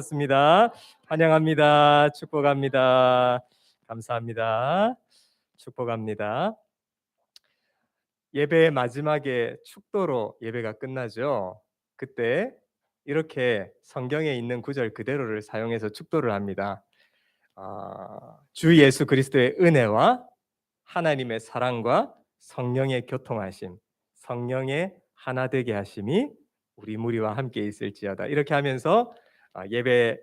습니다. 환영합니다. 축복합니다. 감사합니다. 축복합니다. 예배의 마지막에 축도로 예배가 끝나죠. 그때 이렇게 성경에 있는 구절 그대로를 사용해서 축도를 합니다. 주 예수 그리스도의 은혜와 하나님의 사랑과 성령의 교통하심, 성령의 하나 되게 하심이 우리 무리와 함께 있을지어다. 이렇게 하면서 예배를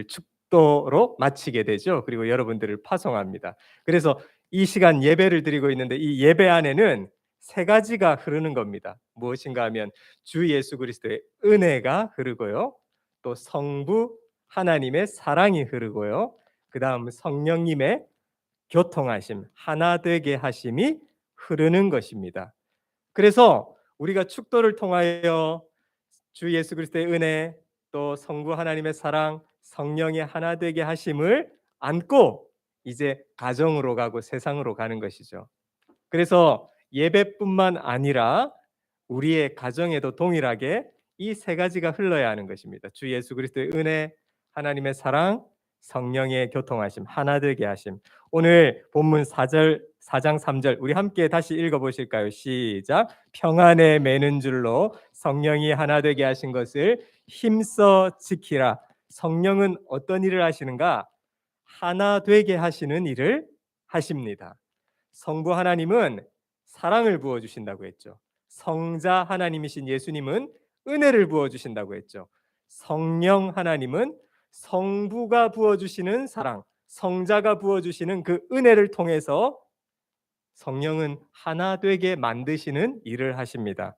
축도로 마치게 되죠. 그리고 여러분들을 파송합니다. 그래서 이 시간 예배를 드리고 있는데 이 예배 안에는 세 가지가 흐르는 겁니다. 무엇인가 하면 주 예수 그리스도의 은혜가 흐르고요. 또 성부 하나님의 사랑이 흐르고요. 그다음 성령님의 교통하심, 하나 되게 하심이 흐르는 것입니다. 그래서 우리가 축도를 통하여 주 예수 그리스도의 은혜, 또 성부 하나님의 사랑, 성령의 하나 되게 하심을 안고 이제 가정으로 가고 세상으로 가는 것이죠. 그래서 예배뿐만 아니라 우리의 가정에도 동일하게 이 세 가지가 흘러야 하는 것입니다. 주 예수 그리스도의 은혜, 하나님의 사랑, 성령의 교통하심, 하나 되게 하심. 오늘 본문 4장 3절 우리 함께 다시 읽어 보실까요? 시작. 평안에 매는 줄로 성령이 하나 되게 하신 것을 힘써 지키라. 성령은 어떤 일을 하시는가? 하나 되게 하시는 일을 하십니다. 성부 하나님은 사랑을 부어 주신다고 했죠. 성자 하나님이신 예수님은 은혜를 부어 주신다고 했죠. 성령 하나님은 성부가 부어 주시는 사랑, 성자가 부어 주시는 그 은혜를 통해서 성령은 하나 되게 만드시는 일을 하십니다.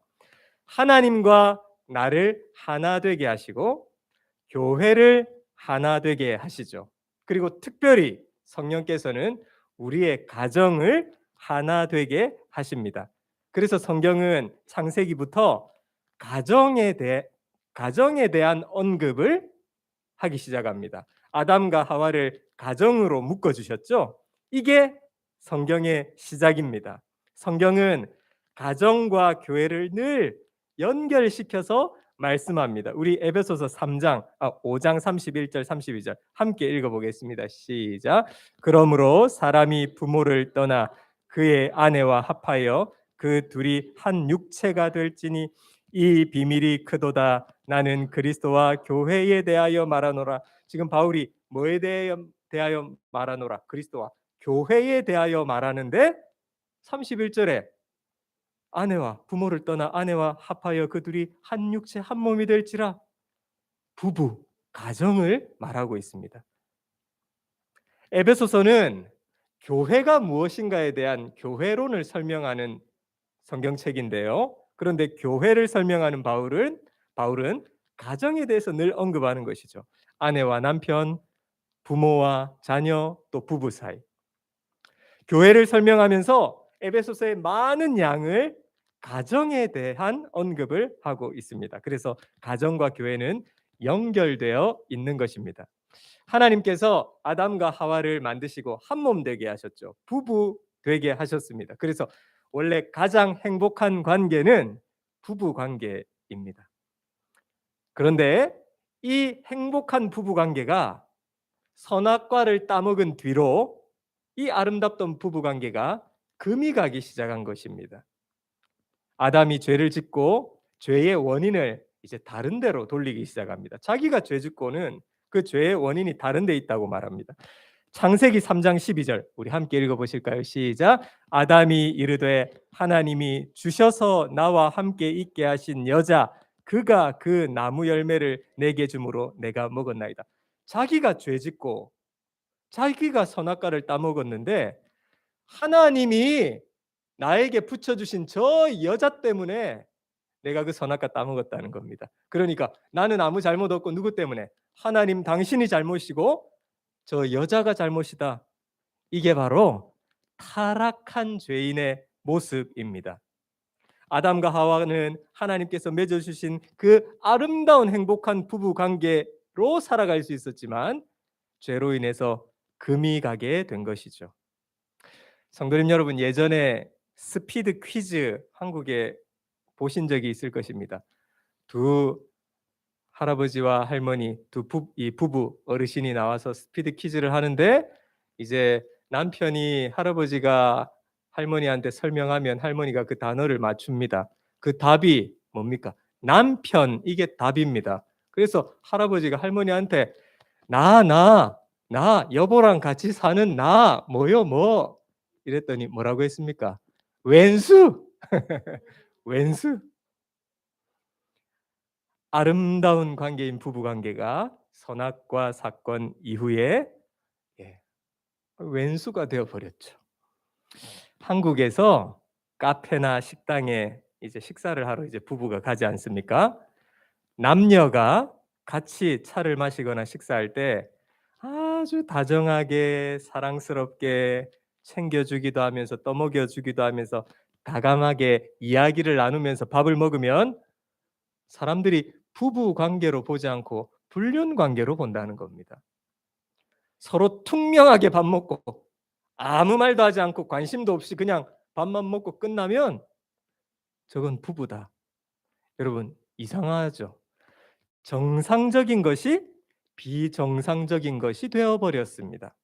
하나님과 나를 하나 되게 하시고 교회를 하나 되게 하시죠. 그리고 특별히 성령께서는 우리의 가정을 하나 되게 하십니다. 그래서 성경은 창세기부터 가정에 대한 언급을 하기 시작합니다. 아담과 하와를 가정으로 묶어 주셨죠. 이게 성경의 시작입니다. 성경은 가정과 교회를 늘 연결시켜서 말씀합니다. 우리 에베소서 5장 31절 32절 함께 읽어보겠습니다. 시작. 그러므로 사람이 부모를 떠나 그의 아내와 합하여 그 둘이 한 육체가 될지니 이 비밀이 크도다. 나는 그리스도와 교회에 대하여 말하노라. 지금 바울이 뭐에 대하여 말하노라? 그리스도와 교회에 대하여 말하는데 31절에 아내와 부모를 떠나 아내와 합하여 그 둘이 한 육체 한 몸이 될지라. 부부, 가정을 말하고 있습니다. 에베소서는 교회가 무엇인가에 대한 교회론을 설명하는 성경책인데요. 그런데 교회를 설명하는 바울은 가정에 대해서 늘 언급하는 것이죠. 아내와 남편, 부모와 자녀, 또 부부 사이. 교회를 설명하면서 에베소서의 많은 양을 가정에 대한 언급을 하고 있습니다. 그래서 가정과 교회는 연결되어 있는 것입니다. 하나님께서 아담과 하와를 만드시고 한 몸 되게 하셨죠. 부부 되게 하셨습니다. 그래서 원래 가장 행복한 관계는 부부 관계입니다. 그런데 이 행복한 부부 관계가 선악과를 따먹은 뒤로 이 아름답던 부부 관계가 금이 가기 시작한 것입니다. 아담이 죄를 짓고 죄의 원인을 이제 다른 데로 돌리기 시작합니다. 자기가 죄 짓고는 그 죄의 원인이 다른 데 있다고 말합니다. 창세기 3장 12절 우리 함께 읽어보실까요? 시작. 아담이 이르되 하나님이 주셔서 나와 함께 있게 하신 여자 그가 그 나무 열매를 내게 주므로 내가 먹었나이다. 자기가 죄 짓고 자기가 선악과를 따먹었는데 하나님이 나에게 붙여주신 저 여자 때문에 내가 그 선악과 따먹었다는 겁니다. 그러니까 나는 아무 잘못 없고 누구 때문에? 하나님 당신이 잘못이고 저 여자가 잘못이다. 이게 바로 타락한 죄인의 모습입니다. 아담과 하와는 하나님께서 맺어주신 그 아름다운 행복한 부부 관계로 살아갈 수 있었지만 죄로 인해서 금이 가게 된 것이죠. 성도님 여러분, 예전에 스피드 퀴즈 한국에 보신 적이 있을 것입니다. 두 할아버지와 할머니 이 부부 어르신이 나와서 스피드 퀴즈를 하는데 이제 남편이 할아버지가 할머니한테 설명하면 할머니가 그 단어를 맞춥니다. 그 답이 뭡니까? 남편 이게 답입니다. 그래서 할아버지가 할머니한테 나 여보랑 같이 사는 나 뭐요 뭐 이랬더니 뭐라고 했습니까? 왼수 왼수. 아름다운 관계인 부부 관계가 선악과 사건 이후에 예, 왼수가 되어 버렸죠. 한국에서 카페나 식당에 이제 식사를 하러 이제 부부가 가지 않습니까? 남녀가 같이 차를 마시거나 식사할 때 아주 다정하게 사랑스럽게 챙겨주기도 하면서 떠먹여주기도 하면서 다감하게 이야기를 나누면서 밥을 먹으면 사람들이 부부 관계로 보지 않고 불륜 관계로 본다는 겁니다. 서로 퉁명하게 밥 먹고 아무 말도 하지 않고 관심도 없이 그냥 밥만 먹고 끝나면 저건 부부다. 여러분 이상하죠? 정상적인 것이 비정상적인 것이 되어 버렸습니다.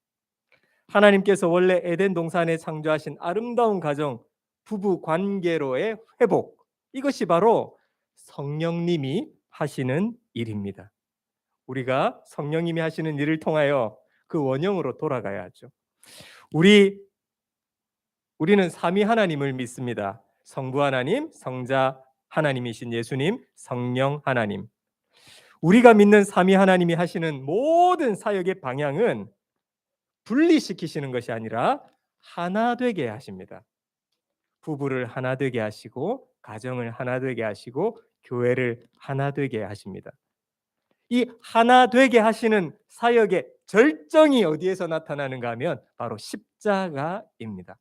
하나님께서 원래 에덴 동산에 창조하신 아름다운 가정 부부 관계로의 회복 이것이 바로 성령님이 하시는 일입니다. 우리가 성령님이 하시는 일을 통하여 그 원형으로 돌아가야 하죠. 우리는 삼위 하나님을 믿습니다. 성부 하나님, 성자 하나님이신 예수님, 성령 하나님. 우리가 믿는 삼위 하나님이 하시는 모든 사역의 방향은 분리시키시는 것이 아니라 하나 되게 하십니다. 부부를 하나 되게 하시고 가정을 하나 되게 하시고 교회를 하나 되게 하십니다. 이 하나 되게 하시는 사역의 절정이 어디에서 나타나는가 하면 바로 십자가입니다.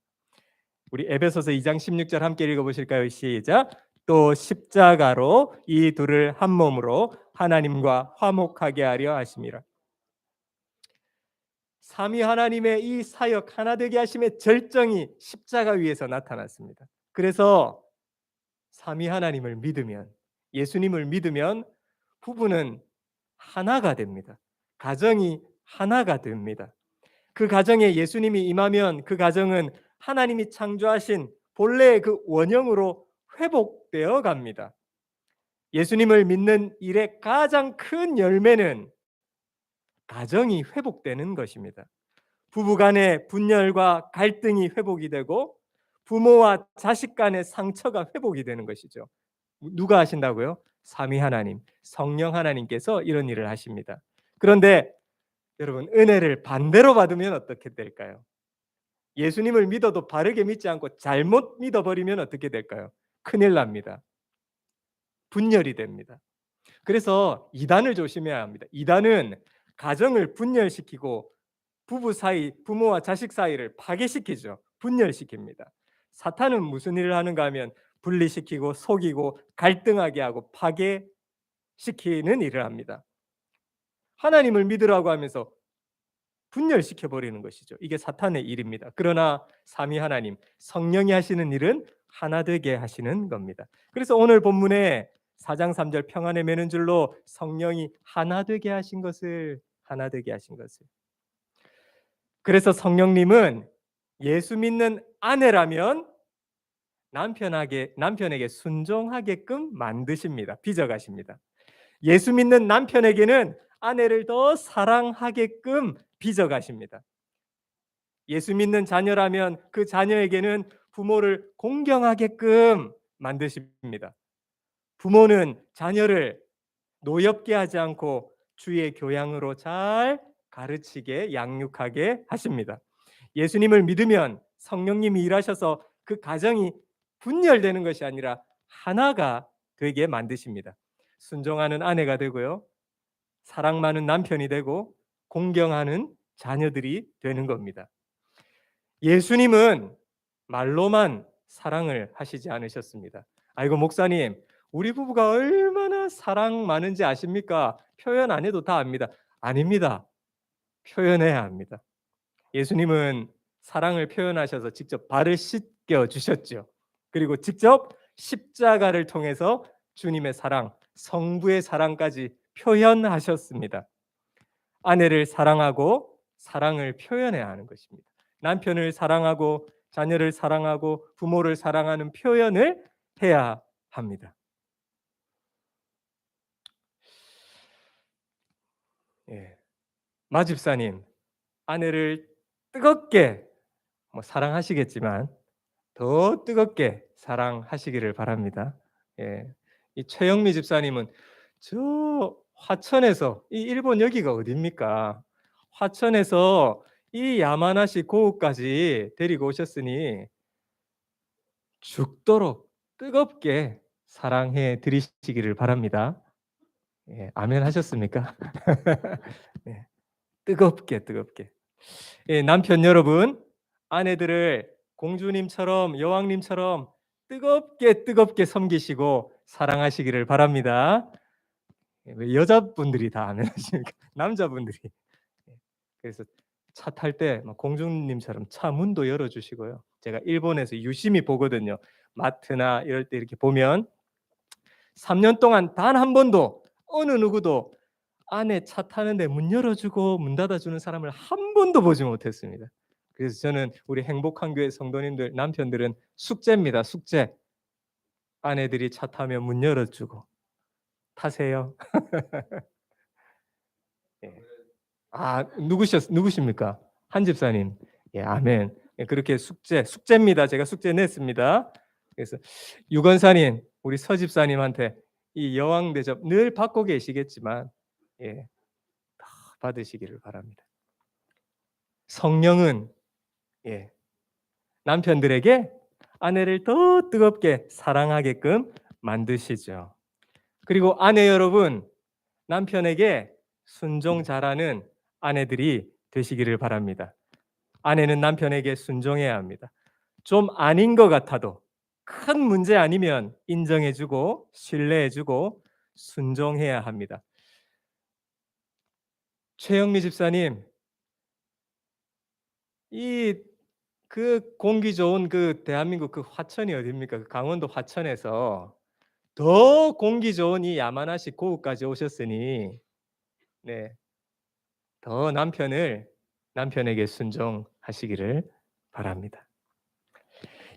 우리 에베소서 2장 16절 함께 읽어보실까요? 시작. 또 십자가로 이 둘을 한 몸으로 하나님과 화목하게 하려 하심이라. 삼위 하나님의 이 사역 하나 되게 하심의 절정이 십자가 위에서 나타났습니다. 그래서 삼위 하나님을 믿으면 예수님을 믿으면 부부는 하나가 됩니다. 가정이 하나가 됩니다. 그 가정에 예수님이 임하면 그 가정은 하나님이 창조하신 본래의 그 원형으로 회복되어 갑니다. 예수님을 믿는 일의 가장 큰 열매는 가정이 회복되는 것입니다. 부부 간의 분열과 갈등이 회복이 되고 부모와 자식 간의 상처가 회복이 되는 것이죠. 누가 하신다고요? 삼위 하나님, 성령 하나님께서 이런 일을 하십니다. 그런데 여러분 은혜를 반대로 받으면 어떻게 될까요? 예수님을 믿어도 바르게 믿지 않고 잘못 믿어버리면 어떻게 될까요? 큰일 납니다. 분열이 됩니다. 그래서 이단을 조심해야 합니다. 이단은 가정을 분열시키고 부부 사이, 부모와 자식 사이를 파괴시키죠. 분열시킵니다. 사탄은 무슨 일을 하는가 하면 분리시키고 속이고 갈등하게 하고 파괴시키는 일을 합니다. 하나님을 믿으라고 하면서 분열시켜 버리는 것이죠. 이게 사탄의 일입니다. 그러나 삼위 하나님, 성령이 하시는 일은 하나 되게 하시는 겁니다. 그래서 오늘 본문에 4장 3절 평안에 매는 줄로 성령이 하나 되게 하신 것을 그래서 성령님은 예수 믿는 아내라면 남편에게 순종하게끔 만드십니다. 빚어가십니다. 예수 믿는 남편에게는 아내를 더 사랑하게끔 빚어가십니다. 예수 믿는 자녀라면 그 자녀에게는 부모를 공경하게끔 만드십니다. 부모는 자녀를 노엽게 하지 않고 주의 교양으로 잘 가르치게 양육하게 하십니다. 예수님을 믿으면 성령님이 일하셔서 그 가정이 분열되는 것이 아니라 하나가 되게 만드십니다. 순종하는 아내가 되고요. 사랑 많은 남편이 되고 공경하는 자녀들이 되는 겁니다. 예수님은 말로만 사랑을 하시지 않으셨습니다. 아이고 목사님, 우리 부부가 얼마나 사랑 많은지 아십니까? 표현 안 해도 다 압니다. 아닙니다. 표현해야 합니다. 예수님은 사랑을 표현하셔서 직접 발을 씻겨 주셨죠. 그리고 직접 십자가를 통해서 주님의 사랑, 성부의 사랑까지 표현하셨습니다. 아내를 사랑하고 사랑을 표현해야 하는 것입니다. 남편을 사랑하고 자녀를 사랑하고 부모를 사랑하는 표현을 해야 합니다. 예. 마집사님, 아내를 뜨겁게 사랑하시겠지만 더 뜨겁게 사랑하시기를 바랍니다. 예. 이 최영미 집사님은 저 화천에서, 이 일본 여기가 어딥니까? 화천에서 이 야마나시 고우까지 데리고 오셨으니 죽도록 뜨겁게 사랑해 드리시기를 바랍니다. 예, 아멘 하셨습니까? 네, 뜨겁게 뜨겁게. 예, 남편 여러분, 아내들을 공주님처럼 여왕님처럼 뜨겁게 뜨겁게 섬기시고 사랑하시기를 바랍니다. 예, 왜 여자분들이 다 아멘 하십니까? 남자분들이. 예, 그래서 차 탈 때 공주님처럼 차 문도 열어주시고요. 제가 일본에서 유심히 보거든요. 마트나 이럴 때 이렇게 보면 3년 동안 단 한 번도 어느 누구도 아내 차 타는데 문 열어주고 문 닫아주는 사람을 한 번도 보지 못했습니다. 그래서 저는 우리 행복한 교회 성도님들, 남편들은 숙제입니다. 숙제. 아내들이 차 타면 문 열어주고 타세요. 예. 누구십니까? 한 집사님. 예, 아멘. 예, 그렇게 숙제입니다. 제가 숙제 냈습니다. 그래서 유건사님, 우리 서 집사님한테 이 여왕 대접 늘 받고 계시겠지만, 예, 다 받으시기를 바랍니다. 성령은, 예, 남편들에게 아내를 더 뜨겁게 사랑하게끔 만드시죠. 그리고 아내 여러분, 남편에게 순종 잘하는 아내들이 되시기를 바랍니다. 아내는 남편에게 순종해야 합니다. 좀 아닌 것 같아도 큰 문제 아니면 인정해주고 신뢰해주고 순종해야 합니다. 최영미 집사님, 이 그 공기 좋은 그 대한민국 그 화천이 어디입니까? 그 강원도 화천에서 더 공기 좋은 이 야마나시 고우까지 오셨으니, 네, 더 남편에게 순종하시기를 바랍니다.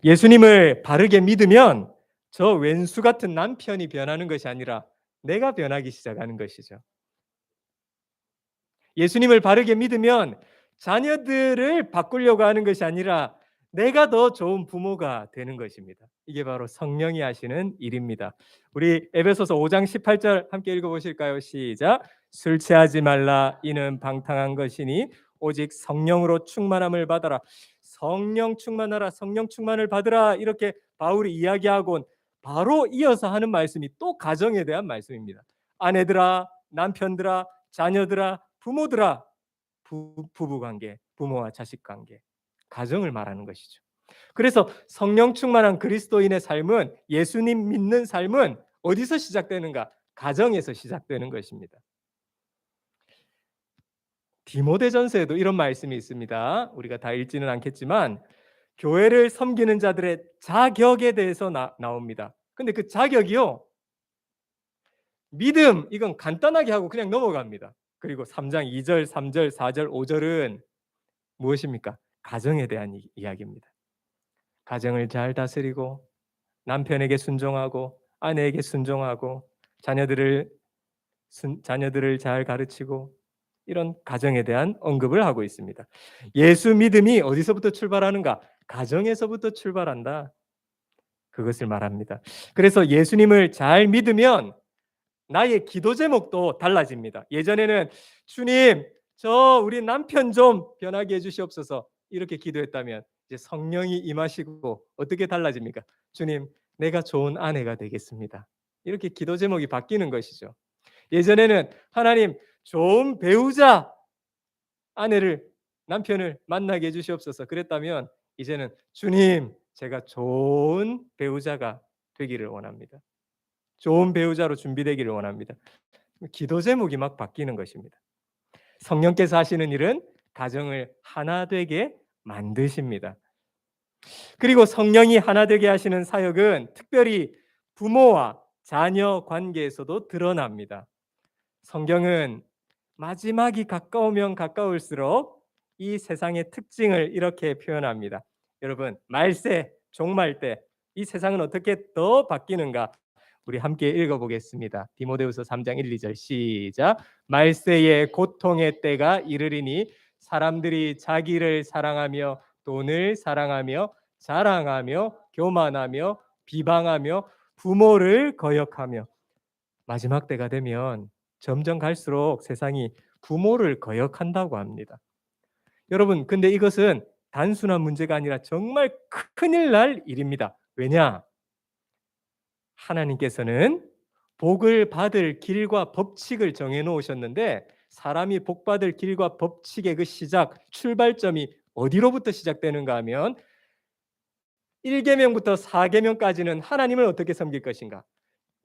예수님을 바르게 믿으면 저 왼수 같은 남편이 변하는 것이 아니라 내가 변하기 시작하는 것이죠. 예수님을 바르게 믿으면 자녀들을 바꾸려고 하는 것이 아니라 내가 더 좋은 부모가 되는 것입니다. 이게 바로 성령이 하시는 일입니다. 우리 에베소서 5장 18절 함께 읽어보실까요? 시작. 술 취하지 말라. 이는 방탕한 것이니 오직 성령으로 충만함을 받아라. 성령 충만하라. 성령 충만을 받으라. 이렇게 바울이 이야기하곤 바로 이어서 하는 말씀이 또 가정에 대한 말씀입니다. 아내들아, 남편들아, 자녀들아, 부모들아, 부부관계, 부모와 자식관계, 가정을 말하는 것이죠. 그래서 성령 충만한 그리스도인의 삶은, 예수님 믿는 삶은 어디서 시작되는가? 가정에서 시작되는 것입니다. 디모데전서에도 이런 말씀이 있습니다. 우리가 다 읽지는 않겠지만 교회를 섬기는 자들의 자격에 대해서 나옵니다. 근데 그 자격이요, 믿음, 이건 간단하게 하고 그냥 넘어갑니다. 그리고 3장 2절, 3절, 4절, 5절은 무엇입니까? 가정에 대한 이야기입니다. 가정을 잘 다스리고 남편에게 순종하고 아내에게 순종하고 자녀들을 잘 가르치고, 이런 가정에 대한 언급을 하고 있습니다. 예수 믿음이 어디서부터 출발하는가? 가정에서부터 출발한다. 그것을 말합니다. 그래서 예수님을 잘 믿으면 나의 기도 제목도 달라집니다. 예전에는 주님, 저 우리 남편 좀 변하게 해주시옵소서 이렇게 기도했다면 이제 성령이 임하시고 어떻게 달라집니까? 주님, 내가 좋은 아내가 되겠습니다. 이렇게 기도 제목이 바뀌는 것이죠. 예전에는 하나님, 좋은 배우자 남편을 만나게 해주시옵소서 그랬다면 이제는 주님, 제가 좋은 배우자가 되기를 원합니다. 좋은 배우자로 준비되기를 원합니다. 기도 제목이 막 바뀌는 것입니다. 성령께서 하시는 일은 가정을 하나 되게 만드십니다. 그리고 성령이 하나 되게 하시는 사역은 특별히 부모와 자녀 관계에서도 드러납니다. 성경은 마지막이 가까우면 가까울수록 이 세상의 특징을 이렇게 표현합니다. 여러분, 말세, 종말 때 이 세상은 어떻게 더 바뀌는가? 우리 함께 읽어보겠습니다. 디모데후서 3장 1, 2절 시작. 말세의 고통의 때가 이르리니 사람들이 자기를 사랑하며 돈을 사랑하며 자랑하며 교만하며 비방하며 부모를 거역하며. 마지막 때가 되면 점점 갈수록 세상이 부모를 거역한다고 합니다. 여러분, 근데 이것은 단순한 문제가 아니라 정말 큰일 날 일입니다. 왜냐? 하나님께서는 복을 받을 길과 법칙을 정해 놓으셨는데, 사람이 복 받을 길과 법칙의 그 시작, 출발점이 어디로부터 시작되는가 하면 1계명부터 4계명까지는 하나님을 어떻게 섬길 것인가?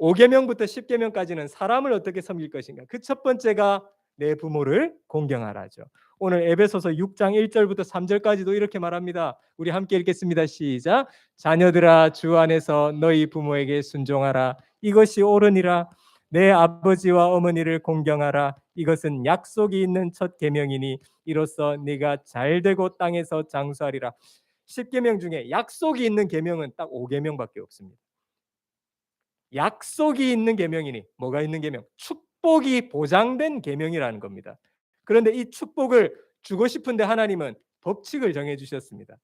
5계명부터 10계명까지는 사람을 어떻게 섬길 것인가? 그 첫 번째가 내 부모를 공경하라죠. 오늘 에베소서 6장 1절부터 3절까지도 이렇게 말합니다. 우리 함께 읽겠습니다. 시작. 자녀들아, 주 안에서 너희 부모에게 순종하라. 이것이 옳으니라. 내 아버지와 어머니를 공경하라. 이것은 약속이 있는 첫 계명이니 이로써 네가 잘되고 땅에서 장수하리라. 10계명 중에 약속이 있는 계명은 딱 5계명밖에 없습니다. 약속이 있는 계명이니 뭐가 있는 계명? 축복이 보장된 계명이라는 겁니다. 그런데 이 축복을 주고 싶은데 하나님은 법칙을 정해 주셨습니다.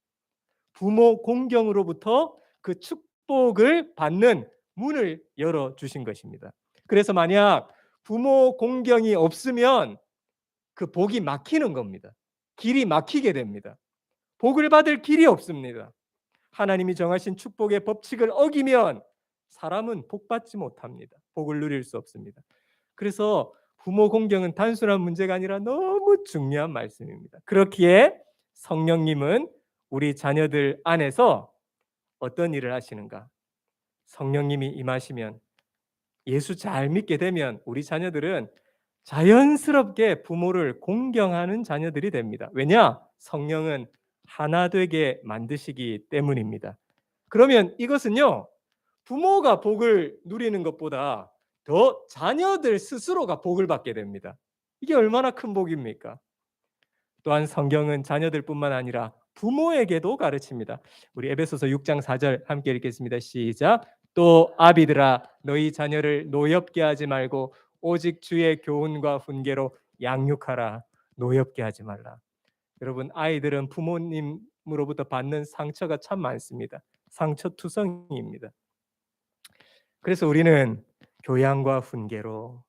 부모 공경으로부터 그 축복을 받는 문을 열어 주신 것입니다. 그래서 만약 부모 공경이 없으면 그 복이 막히는 겁니다. 길이 막히게 됩니다. 복을 받을 길이 없습니다. 하나님이 정하신 축복의 법칙을 어기면 사람은 복 받지 못합니다. 복을 누릴 수 없습니다. 그래서 부모 공경은 단순한 문제가 아니라 너무 중요한 말씀입니다. 그렇기에 성령님은 우리 자녀들 안에서 어떤 일을 하시는가? 성령님이 임하시면, 예수 잘 믿게 되면 우리 자녀들은 자연스럽게 부모를 공경하는 자녀들이 됩니다. 왜냐? 성령은 하나 되게 만드시기 때문입니다. 그러면 이것은요, 부모가 복을 누리는 것보다 더 자녀들 스스로가 복을 받게 됩니다. 이게 얼마나 큰 복입니까? 또한 성경은 자녀들뿐만 아니라 부모에게도 가르칩니다. 우리 에베소서 6장 4절 함께 읽겠습니다. 시작. 또 아비들아, 너희 자녀를 노엽게 하지 말고 오직 주의 교훈과 훈계로 양육하라. 노엽게 하지 말라. 여러분, 아이들은 부모님으로부터 받는 상처가 참 많습니다. 상처투성이입니다. 그래서 우리는 교양과 훈계로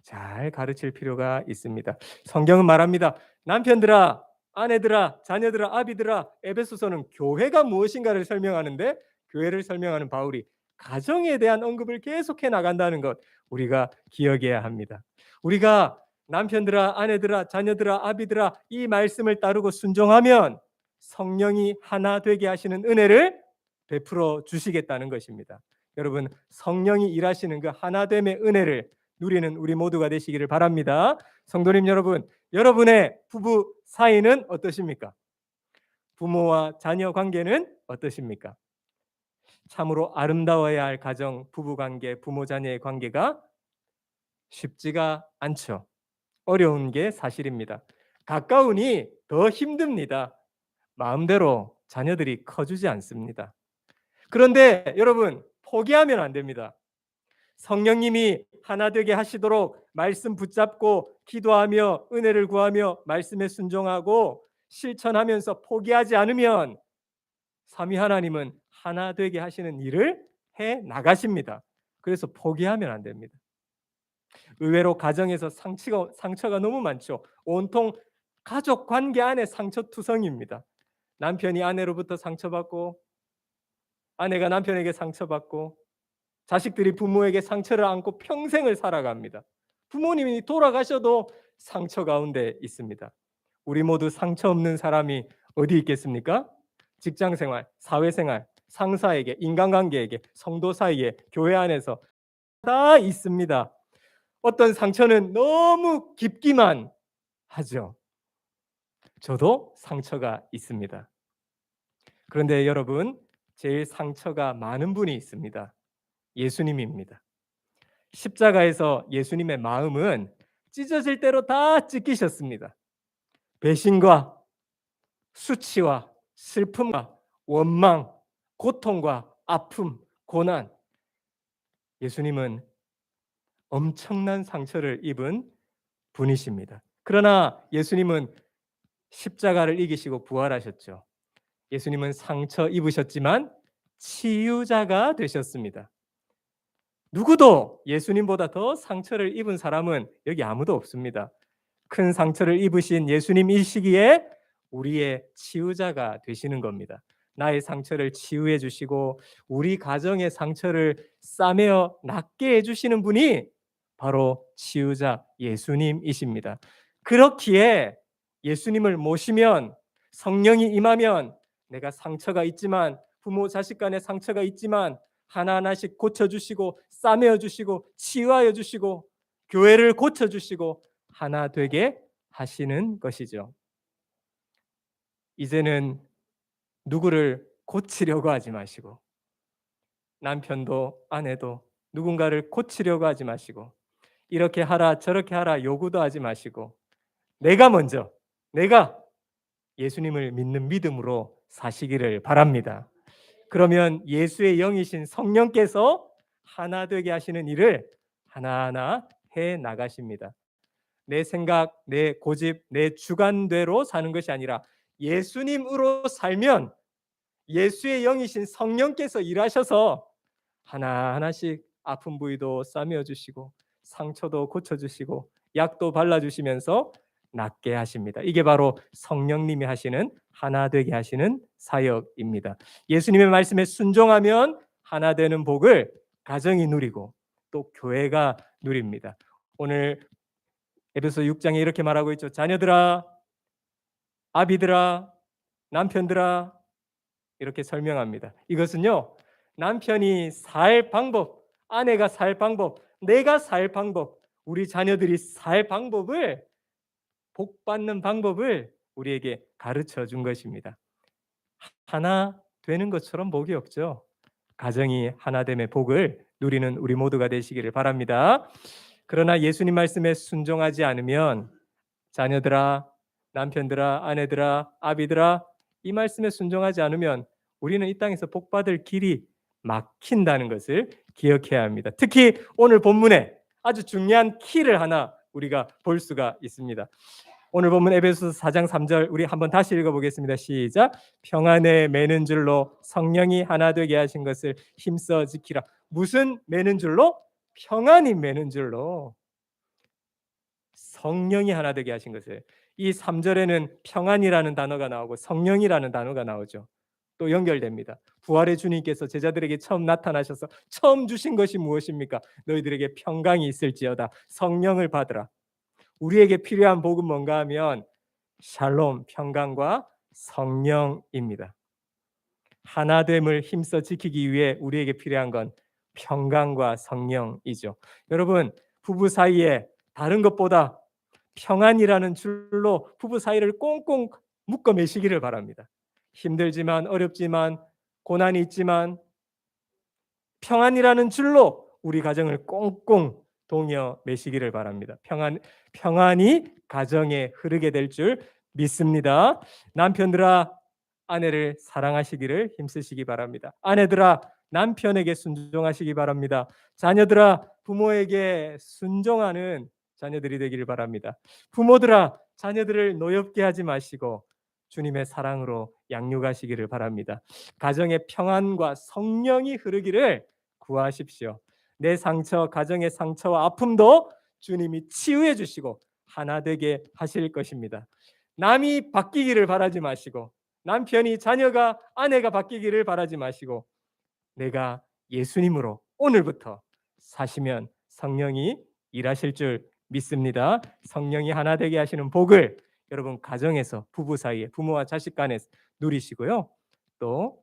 잘 가르칠 필요가 있습니다. 성경은 말합니다. 남편들아, 아내들아, 자녀들아, 아비들아. 에베소서는 교회가 무엇인가를 설명하는데, 교회를 설명하는 바울이 가정에 대한 언급을 계속해 나간다는 것, 우리가 기억해야 합니다. 우리가 남편들아, 아내들아, 자녀들아, 아비들아, 이 말씀을 따르고 순종하면 성령이 하나 되게 하시는 은혜를 베풀어 주시겠다는 것입니다. 여러분, 성령이 일하시는 그 하나됨의 은혜를 누리는 우리 모두가 되시기를 바랍니다. 성도님 여러분, 여러분의 부부 사이는 어떠십니까? 부모와 자녀 관계는 어떠십니까? 참으로 아름다워야 할 가정, 부부 관계, 부모 자녀의 관계가 쉽지가 않죠. 어려운 게 사실입니다. 가까우니 더 힘듭니다. 마음대로 자녀들이 커주지 않습니다. 그런데 여러분, 포기하면 안 됩니다. 성령님이 하나 되게 하시도록 말씀 붙잡고 기도하며 은혜를 구하며 말씀에 순종하고 실천하면서 포기하지 않으면 삼위 하나님은 하나 되게 하시는 일을 해 나가십니다. 그래서 포기하면 안 됩니다. 의외로 가정에서 상처가 너무 많죠. 온통 가족 관계 안에 상처투성입니다. 남편이 아내로부터 상처받고, 아내가 남편에게 상처받고, 자식들이 부모에게 상처를 안고 평생을 살아갑니다. 부모님이 돌아가셔도 상처 가운데 있습니다. 우리 모두 상처 없는 사람이 어디 있겠습니까? 직장생활, 사회생활, 상사에게, 인간관계에게, 성도 사이에, 교회 안에서 다 있습니다. 어떤 상처는 너무 깊기만 하죠. 저도 상처가 있습니다. 그런데 여러분, 제일 상처가 많은 분이 있습니다. 예수님입니다. 십자가에서 예수님의 마음은 찢어질 대로 다 찢기셨습니다. 배신과 수치와 슬픔과 원망, 고통과 아픔, 고난, 예수님은 엄청난 상처를 입은 분이십니다. 그러나 예수님은 십자가를 이기시고 부활하셨죠. 예수님은 상처 입으셨지만 치유자가 되셨습니다. 누구도 예수님보다 더 상처를 입은 사람은 여기 아무도 없습니다. 큰 상처를 입으신 예수님이시기에 우리의 치유자가 되시는 겁니다. 나의 상처를 치유해 주시고 우리 가정의 상처를 싸매어 낫게 해 주시는 분이 바로 치유자 예수님이십니다. 그렇기에 예수님을 모시면, 성령이 임하면, 내가 상처가 있지만, 부모 자식 간의 상처가 있지만 하나하나씩 고쳐주시고 싸매어 주시고 치유하여 주시고 교회를 고쳐주시고 하나 되게 하시는 것이죠. 이제는 누구를 고치려고 하지 마시고, 남편도 아내도 누군가를 고치려고 하지 마시고, 이렇게 하라 저렇게 하라 요구도 하지 마시고, 내가 먼저, 내가 예수님을 믿는 믿음으로 사시기를 바랍니다. 그러면 예수의 영이신 성령께서 하나 되게 하시는 일을 하나하나 해 나가십니다. 내 생각, 내 고집, 내 주관대로 사는 것이 아니라 예수님으로 살면 예수의 영이신 성령께서 일하셔서 하나하나씩 아픈 부위도 싸매어 주시고 상처도 고쳐 주시고 약도 발라 주시면서 낫게 하십니다. 이게 바로 성령님이 하시는 하나 되게 하시는 사역입니다. 예수님의 말씀에 순종하면 하나 되는 복을 가정이 누리고 또 교회가 누립니다. 오늘 에베소 6장에 이렇게 말하고 있죠. 자녀들아, 아비들아, 남편들아, 이렇게 설명합니다. 이것은요, 남편이 살 방법, 아내가 살 방법, 내가 살 방법, 우리 자녀들이 살 방법을, 복 받는 방법을 우리에게 가르쳐 준 것입니다. 하나 되는 것처럼 복이 없죠. 가정이 하나됨의 복을 누리는 우리 모두가 되시기를 바랍니다. 그러나 예수님 말씀에 순종하지 않으면 자녀들아, 남편들아, 아내들아, 아비들아, 이 말씀에 순종하지 않으면 우리는 이 땅에서 복 받을 길이 막힌다는 것을 기억해야 합니다. 특히 오늘 본문에 아주 중요한 키를 하나 우리가 볼 수가 있습니다. 오늘 본문 에베소서 4장 3절 우리 한번 다시 읽어보겠습니다. 시작. 평안에 매는 줄로 성령이 하나 되게 하신 것을 힘써 지키라. 무슨 매는 줄로? 평안이 매는 줄로. 성령이 하나 되게 하신 것을. 이 3절에는 평안이라는 단어가 나오고 성령이라는 단어가 나오죠. 또 연결됩니다. 부활의 주님께서 제자들에게 처음 나타나셔서 처음 주신 것이 무엇입니까? 너희들에게 평강이 있을지어다. 성령을 받으라. 우리에게 필요한 복은 뭔가 하면 샬롬, 평강과 성령입니다. 하나됨을 힘써 지키기 위해 우리에게 필요한 건 평강과 성령이죠. 여러분, 부부 사이에 다른 것보다 평안이라는 줄로 부부 사이를 꽁꽁 묶어 매시기를 바랍니다. 힘들지만 어렵지만 고난이 있지만 평안이라는 줄로 우리 가정을 꽁꽁 동여 매시기를 바랍니다. 평안이 가정에 흐르게 될 줄 믿습니다. 남편들아, 아내를 사랑하시기를 힘쓰시기 바랍니다. 아내들아, 남편에게 순종하시기 바랍니다. 자녀들아, 부모에게 순종하는 자녀들이 되기를 바랍니다. 부모들아, 자녀들을 노엽게 하지 마시고 주님의 사랑으로 양육하시기를 바랍니다. 가정의 평안과 성령이 흐르기를 구하십시오. 내 상처, 가정의 상처와 아픔도 주님이 치유해 주시고 하나 되게 하실 것입니다. 남이 바뀌기를 바라지 마시고, 남편이, 자녀가, 아내가 바뀌기를 바라지 마시고, 내가 예수님으로 오늘부터 사시면 성령이 일하실 줄 믿습니다. 성령이 하나 되게 하시는 복을 여러분 가정에서, 부부 사이에, 부모와 자식 간에 누리시고요. 또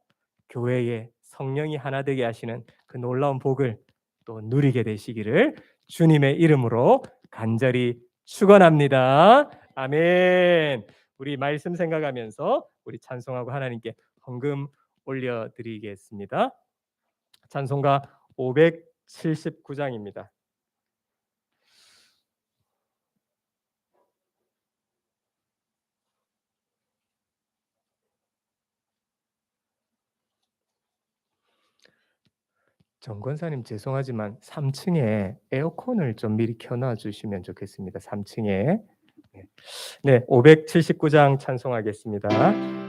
교회에 성령이 하나 되게 하시는 그 놀라운 복을 또 누리게 되시기를 주님의 이름으로 간절히 축원합니다. 아멘. 우리 말씀 생각하면서 우리 찬송하고 하나님께 헌금 올려드리겠습니다. 찬송가 579장입니다. 정 권사님 죄송하지만 3 층에 에어컨을 좀 미리 켜 놔 주시면 좋겠습니다. 3 층에. 네. 네. 579장 찬송하겠습니다.